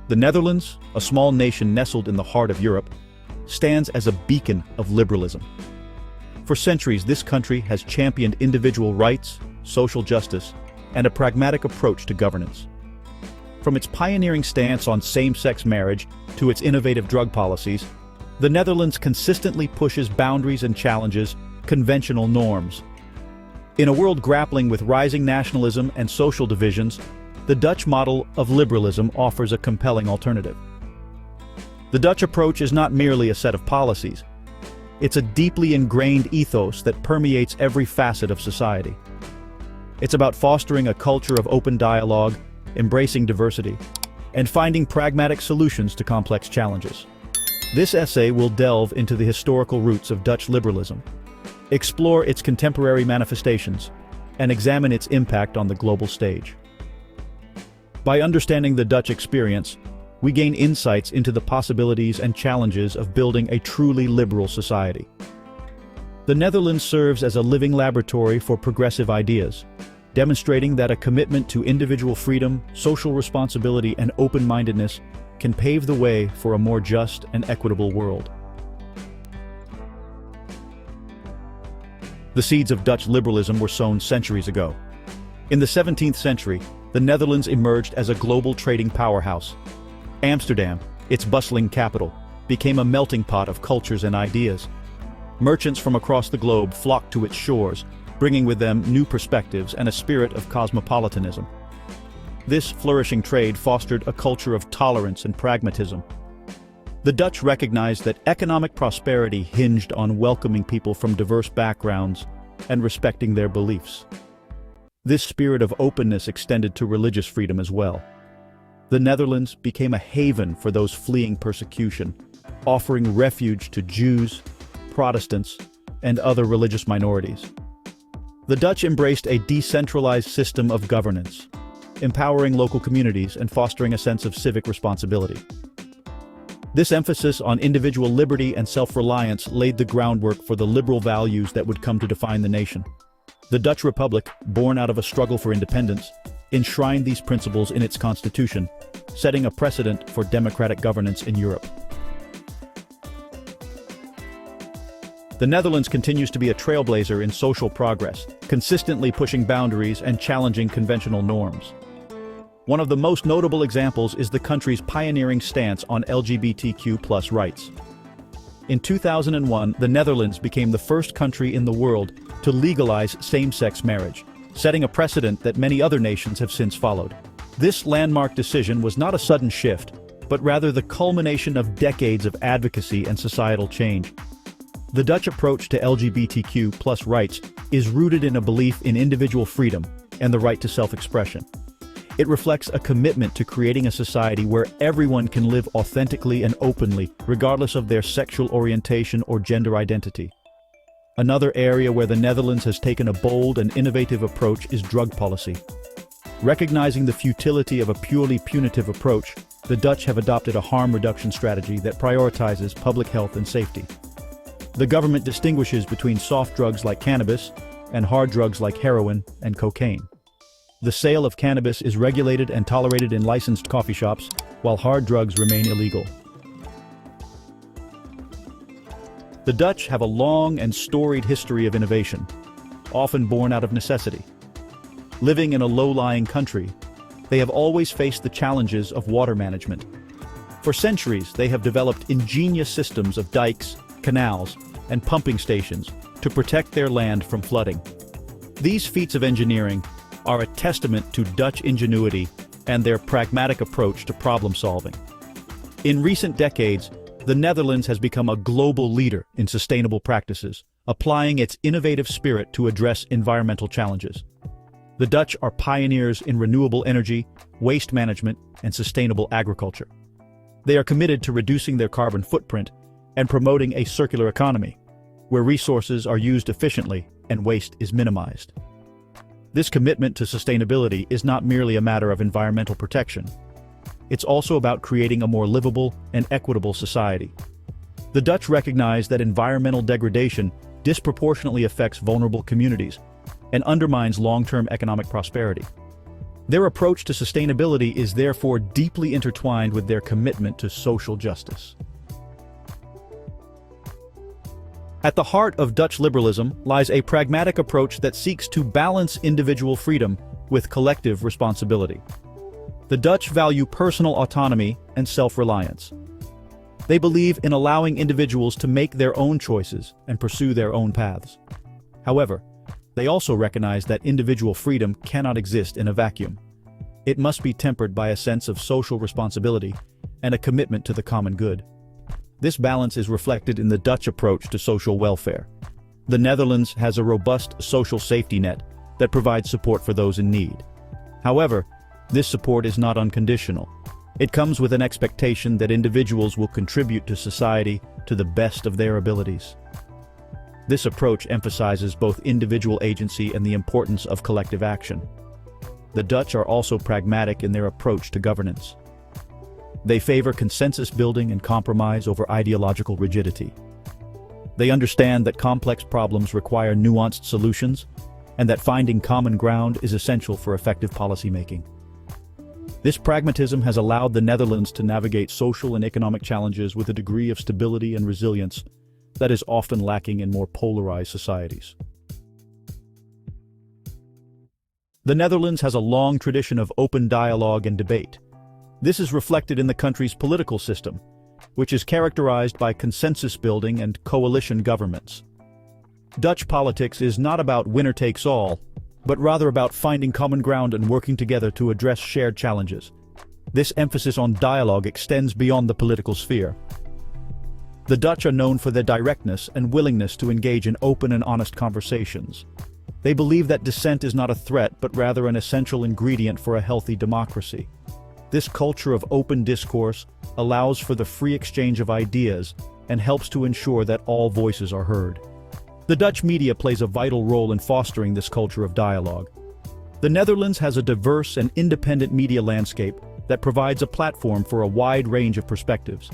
The Netherlands, a small nation nestled in the heart of Europe, stands as a beacon of liberalism. For centuries, this country has championed individual rights, social justice, and a pragmatic approach to governance. From its pioneering stance on same-sex marriage to its innovative drug policies, the Netherlands consistently pushes boundaries and challenges conventional norms. In a world grappling with rising nationalism and social divisions, the Dutch model of liberalism offers a compelling alternative. The Dutch approach is not merely a set of policies. It's a deeply ingrained ethos that permeates every facet of society. It's about fostering a culture of open dialogue, embracing diversity, and finding pragmatic solutions to complex challenges. This essay will delve into the historical roots of Dutch liberalism, explore its contemporary manifestations, and examine its impact on the global stage. By understanding the Dutch experience, we gain insights into the possibilities and challenges of building a truly liberal society. The Netherlands serves as a living laboratory for progressive ideas, demonstrating that a commitment to individual freedom, social responsibility, and open-mindedness can pave the way for a more just and equitable world. The seeds of Dutch liberalism were sown centuries ago. In the 17th century, the Netherlands emerged as a global trading powerhouse. Amsterdam, its bustling capital, became a melting pot of cultures and ideas. Merchants from across the globe flocked to its shores, bringing with them new perspectives and a spirit of cosmopolitanism. This flourishing trade fostered a culture of tolerance and pragmatism. The Dutch recognized that economic prosperity hinged on welcoming people from diverse backgrounds and respecting their beliefs. This spirit of openness extended to religious freedom as well. The Netherlands became a haven for those fleeing persecution, offering refuge to Jews, Protestants, and other religious minorities. The Dutch embraced a decentralized system of governance, empowering local communities and fostering a sense of civic responsibility. This emphasis on individual liberty and self-reliance laid the groundwork for the liberal values that would come to define the nation. The Dutch Republic, born out of a struggle for independence, enshrined these principles in its constitution, setting a precedent for democratic governance in Europe. The Netherlands continues to be a trailblazer in social progress, consistently pushing boundaries and challenging conventional norms. One of the most notable examples is the country's pioneering stance on LGBTQ+ rights. In 2001, the Netherlands became the first country in the world to legalize same-sex marriage, setting a precedent that many other nations have since followed. This landmark decision was not a sudden shift, but rather the culmination of decades of advocacy and societal change. The Dutch approach to LGBTQ+ rights is rooted in a belief in individual freedom and the right to self-expression. It reflects a commitment to creating a society where everyone can live authentically and openly, regardless of their sexual orientation or gender identity. Another area where the Netherlands has taken a bold and innovative approach is drug policy. Recognizing the futility of a purely punitive approach, the Dutch have adopted a harm reduction strategy that prioritizes public health and safety. The government distinguishes between soft drugs like cannabis and hard drugs like heroin and cocaine. The sale of cannabis is regulated and tolerated in licensed coffee shops, while hard drugs remain illegal. The Dutch have a long and storied history of innovation, often born out of necessity. Living in a low-lying country, they have always faced the challenges of water management. For centuries, they have developed ingenious systems of dikes, canals, and pumping stations to protect their land from flooding. These feats of engineering are a testament to Dutch ingenuity and their pragmatic approach to problem solving. In recent decades, the Netherlands has become a global leader in sustainable practices, applying its innovative spirit to address environmental challenges. The Dutch are pioneers in renewable energy, waste management, and sustainable agriculture. They are committed to reducing their carbon footprint and promoting a circular economy, where resources are used efficiently and waste is minimized. This commitment to sustainability is not merely a matter of environmental protection. It's also about creating a more livable and equitable society. The Dutch recognize that environmental degradation disproportionately affects vulnerable communities and undermines long-term economic prosperity. Their approach to sustainability is therefore deeply intertwined with their commitment to social justice. At the heart of Dutch liberalism lies a pragmatic approach that seeks to balance individual freedom with collective responsibility. The Dutch value personal autonomy and self-reliance. They believe in allowing individuals to make their own choices and pursue their own paths. However, they also recognize that individual freedom cannot exist in a vacuum. It must be tempered by a sense of social responsibility and a commitment to the common good. This balance is reflected in the Dutch approach to social welfare. The Netherlands has a robust social safety net that provides support for those in need. However, this support is not unconditional. It comes with an expectation that individuals will contribute to society to the best of their abilities. This approach emphasizes both individual agency and the importance of collective action. The Dutch are also pragmatic in their approach to governance. They favor consensus building and compromise over ideological rigidity. They understand that complex problems require nuanced solutions and that finding common ground is essential for effective policymaking. This pragmatism has allowed the Netherlands to navigate social and economic challenges with a degree of stability and resilience that is often lacking in more polarized societies. The Netherlands has a long tradition of open dialogue and debate. This is reflected in the country's political system, which is characterized by consensus building and coalition governments. Dutch politics is not about winner takes all, but rather about finding common ground and working together to address shared challenges. This emphasis on dialogue extends beyond the political sphere. The Dutch are known for their directness and willingness to engage in open and honest conversations. They believe that dissent is not a threat, but rather an essential ingredient for a healthy democracy. This culture of open discourse allows for the free exchange of ideas and helps to ensure that all voices are heard. The Dutch media plays a vital role in fostering this culture of dialogue. The Netherlands has a diverse and independent media landscape that provides a platform for a wide range of perspectives.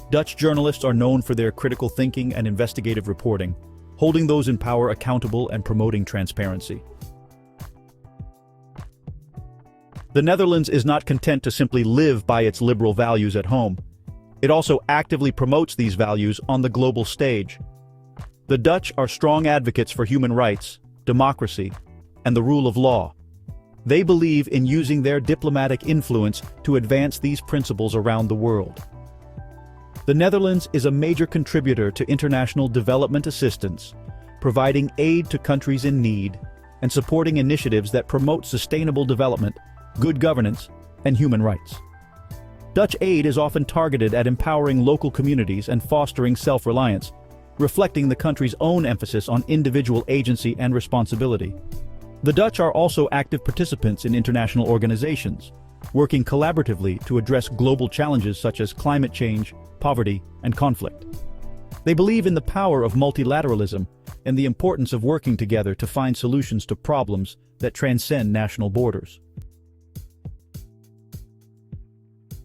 Dutch journalists are known for their critical thinking and investigative reporting, holding those in power accountable and promoting transparency. The Netherlands is not content to simply live by its liberal values at home. It also actively promotes these values on the global stage. The Dutch are strong advocates for human rights, democracy, and the rule of law. They believe in using their diplomatic influence to advance these principles around the world. The Netherlands is a major contributor to international development assistance, providing aid to countries in need and supporting initiatives that promote sustainable development, good governance, and human rights. Dutch aid is often targeted at empowering local communities and fostering self-reliance, reflecting the country's own emphasis on individual agency and responsibility. The Dutch are also active participants in international organizations, working collaboratively to address global challenges such as climate change, poverty, and conflict. They believe in the power of multilateralism and the importance of working together to find solutions to problems that transcend national borders.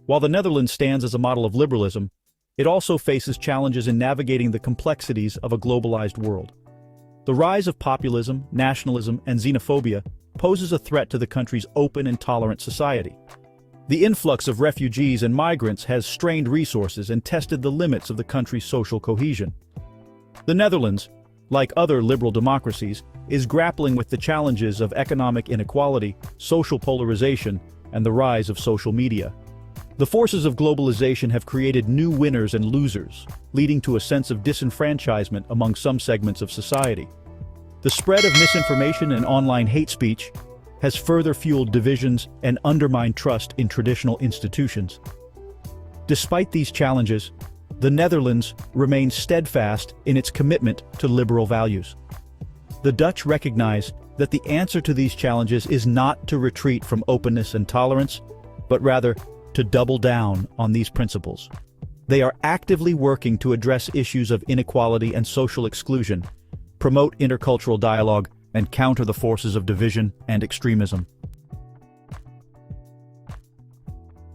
While the Netherlands stands as a model of liberalism, it also faces challenges in navigating the complexities of a globalized world. The rise of populism, nationalism, and xenophobia poses a threat to the country's open and tolerant society. The influx of refugees and migrants has strained resources and tested the limits of the country's social cohesion. The Netherlands, like other liberal democracies, is grappling with the challenges of economic inequality, social polarization, and the rise of social media. The forces of globalization have created new winners and losers, leading to a sense of disenfranchisement among some segments of society. The spread of misinformation and online hate speech has further fueled divisions and undermined trust in traditional institutions. Despite these challenges, the Netherlands remains steadfast in its commitment to liberal values. The Dutch recognize that the answer to these challenges is not to retreat from openness and tolerance, but rather to double down on these principles. They are actively working to address issues of inequality and social exclusion, promote intercultural dialogue, and counter the forces of division and extremism.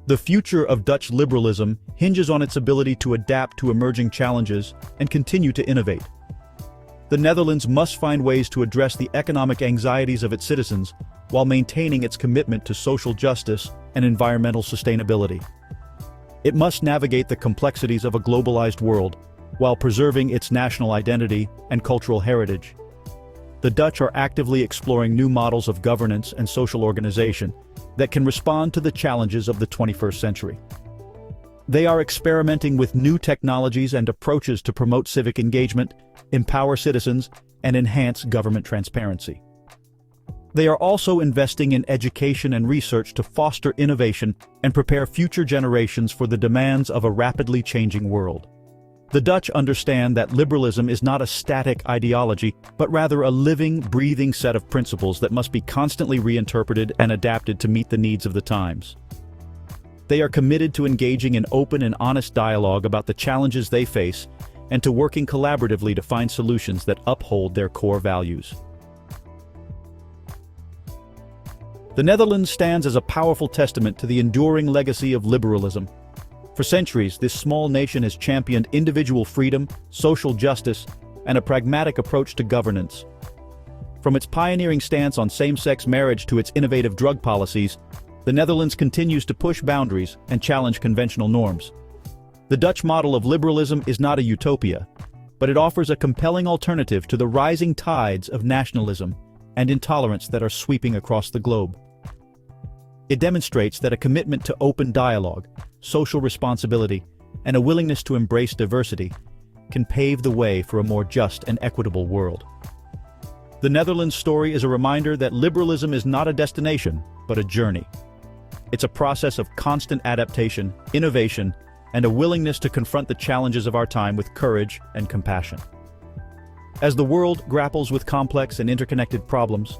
The future of Dutch liberalism hinges on its ability to adapt to emerging challenges and continue to innovate. The Netherlands must find ways to address the economic anxieties of its citizens while maintaining its commitment to social justice and environmental sustainability. It must navigate the complexities of a globalized world while preserving its national identity and cultural heritage. The Dutch are actively exploring new models of governance and social organization that can respond to the challenges of the 21st century. They are experimenting with new technologies and approaches to promote civic engagement, empower citizens, and enhance government transparency. They are also investing in education and research to foster innovation and prepare future generations for the demands of a rapidly changing world. The Dutch understand that liberalism is not a static ideology, but rather a living, breathing set of principles that must be constantly reinterpreted and adapted to meet the needs of the times. They are committed to engaging in open and honest dialogue about the challenges they face and to working collaboratively to find solutions that uphold their core values. The Netherlands stands as a powerful testament to the enduring legacy of liberalism. For centuries, this small nation has championed individual freedom, social justice, and a pragmatic approach to governance. From its pioneering stance on same-sex marriage to its innovative drug policies, the Netherlands continues to push boundaries and challenge conventional norms. The Dutch model of liberalism is not a utopia, but it offers a compelling alternative to the rising tides of nationalism and intolerance that are sweeping across the globe. It demonstrates that a commitment to open dialogue, social responsibility, and a willingness to embrace diversity can pave the way for a more just and equitable world. The Netherlands story is a reminder that liberalism is not a destination, but a journey. It's a process of constant adaptation, innovation, and a willingness to confront the challenges of our time with courage and compassion. As the world grapples with complex and interconnected problems,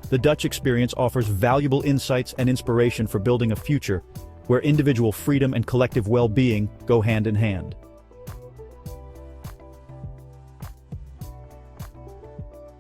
the Dutch experience offers valuable insights and inspiration for building a future where individual freedom and collective well-being go hand in hand.